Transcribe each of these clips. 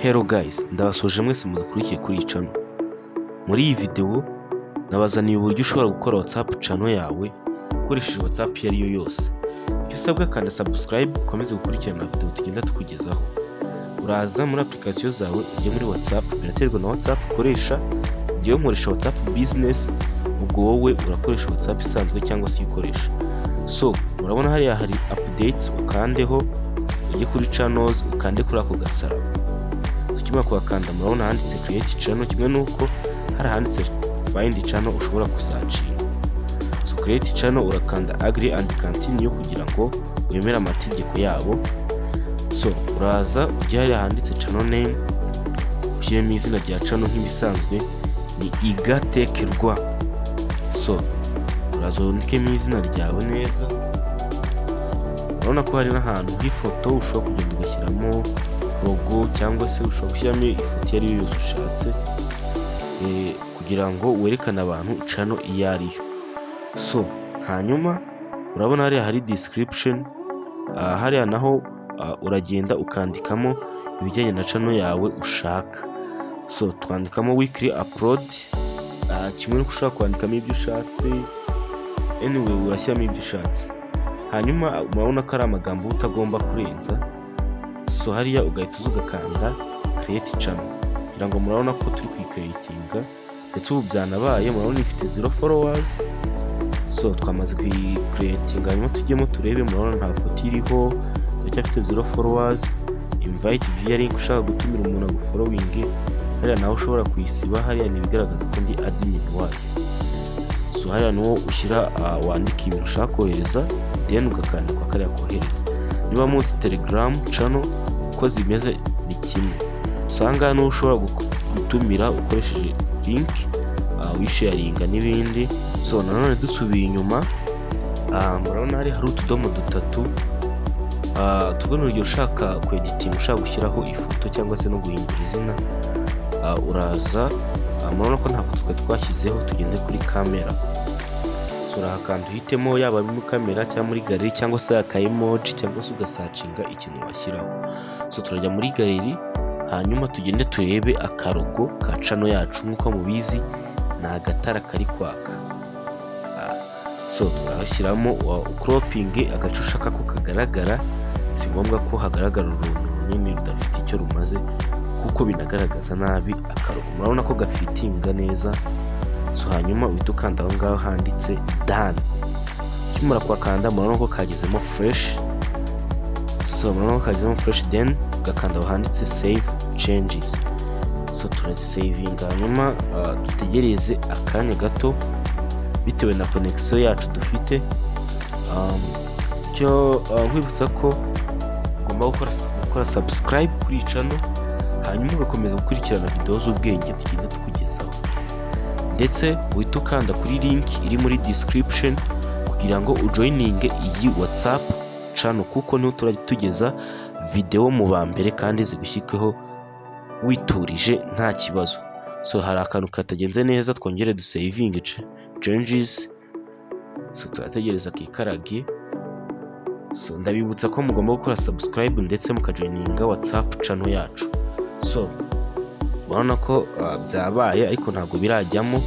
Hello guys, ndabasuje mwese mudukurikiye kuri iyi channel. Muri iyi video nabazaniye uburyo ushobora gukora WhatsApp channel yawe ukoresheje WhatsApp iyo ariyo yose. Icyo usabwa kanda subscribe ukomeze gukurikirana video tugenda tukugezaho. Uraza muri application zawe ujye muri WhatsApp, biraterwa na WhatsApp ukoresha. Igihe nkoresha WhatsApp business, ubwo wowe urakoresha WhatsApp isanzwe cyangwa se ukoresha. So, murabona hariya hari updates, ukandeho ujye kuri channels, ukande kuri ako gasaraba. Ukimara kuhakanda murabona handitse create channel, kimwe nuko hari handitse find channel ushobora kusacinga. So create channel urakanda agree and continue kugira ngo wemere amategeko yabo. So uraza ujya hariya handitse channel name, ushyiremo izina rya channel nk'ibisanzwe ni Igatekerwa. So uraza wandikemo izina ryawe neza. Urabona ko hari n'ahantu h'ifoto ushobora kugenda ugashyiramo logo cyangwa se ushobora gushyiramo ifoto yari yose ushatse kugira ngo werekane abantu channel iyo ariyo. So hanyuma urabona hariya hari description, hariya naho uragenda ukandikamo ibijyanye na channel yawe ushaka. So twandikamo weekly upload, kimwe nuko ushobora kwandikamo ibyo ushatse, anyway urashyiramo ibyo ushatse. Hanyuma murabona ko ari amagambo utagomba kurenza. So hariya ugahita ugakanda create channel kugira ngo murabona ko turi kuyicreatinga, ndetse ubu byanabaye murabona ifite 0 followers. So twamaze kuyicreatinga, hanyuma tujyemo turebe, murabona nta foto iriho, iracyafite 0 followers. Invite via link, ushaka gutumira umuntu agufollowing hariya nawe ushobora kuyisiba. Hariya ni bigaragaza ko ndi admin wayo. So hariya niwo ushyira wandika ibintu ushaka kohereza, then ugakanda kwa kariya kohereza. Niba munsi Telegram channel uko zimeze ni kimwe. So ahangaha niho ushobora gutumira ukoresheje link, wisharinga n'ibindi. So nanone dusubiye inyuma, murabona hari utudomo dutatu, tubona urugero ushaka kweditinga, ushaka gushyiraho ifoto cyangwa se no guhindura izina. Uraza murabona ko nta foto twashyizeho, tugende kuri kamera. So urahakanda uhitemo yaba muri kamera cyangwa muri gallery cyangwa se aka emoji cyangwa se ugasacinga ikintu washyiraho. So turajya muri gallery, hanyuma tugende turebe akarogo ka channel yacu. Nk'uko mubizi ni agatara kari kwaka. So turashyiramo cropping agace ushaka ko kagaragara. Si ngombwa ko hagaragara uruntu runini rudafite icyo rumaze, kuko binagaragaza nabi akarogo. Murabona ko gafitinga neza. So hanyuma uhita ukanda aho ngaho handitse done. Ukimara kuhakanda murabona ko kagezemo fresh. So murabona ko kagezemo fresh, then ugakanda aho handitse save changes. So turazisavinga, hanyuma dutegereze akanya gato bitewe na connection yacu dufite. Nkwibutsa ko ugomba gukora subscribe kuri iyi channel, hanyuma ugakomeza gukurikirana video z'ubwenge tugenda tukugezaho, ndetse uhita ukanda kuri link iri muri description kugira ngo ujoininge iyi WhatsApp channel, kuko niho turajya tugeza video mu bambere kandi zigushyikeho witurije nta kibazo. So hari akantu katagenze neza, twongere dusaving changes. So turategereza kikarage. So ndabibutsa ko mugomba gukora subscribe ndetse mukajoininga WhatsApp channel yacu. So urabona ko byabaye ariko ntabwo birajyamo.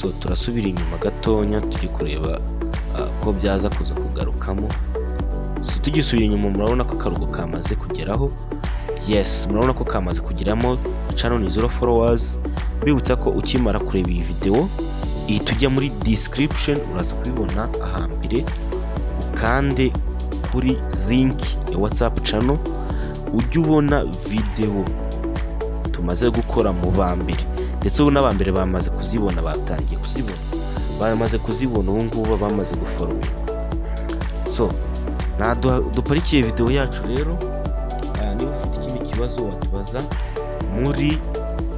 So turasubira inyuma gatonya tujye kureba ko byaza kuza kugarukamo. So tugisubira inyuma murabona ko akarugo kamaze kugeraho. Yes, murabona ko kamaze kugeramo, channel ni 0 followers. Bibutsa ko ukimara kureba iyi video tujya muri description, uraza kubibona ahambere, ukande kuri link ya WhatsApp channel, ujye ubona video tumaze gukora mu bambere, ndetse ubu n'abambere bamaze kuzibona, batangiye kuzibona, bamaze kuzibona ubu ngubu bamaze gufollowing. So duparikiye video yacu rero. Niba ufite ikindi kibazo watubaza muri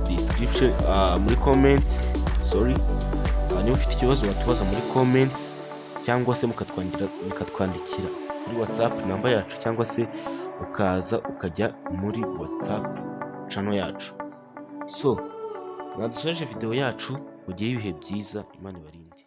description, muri comments, niba ufite ikibazo watubaza muri comments, cyangwa se mukatwandikira muri WhatsApp namba yacu, cyangwa se ukaza ukajya muri WhatsApp channel yacu. So nadusoje video yacu, mugiye ibihe byiza, Imana ibarinde.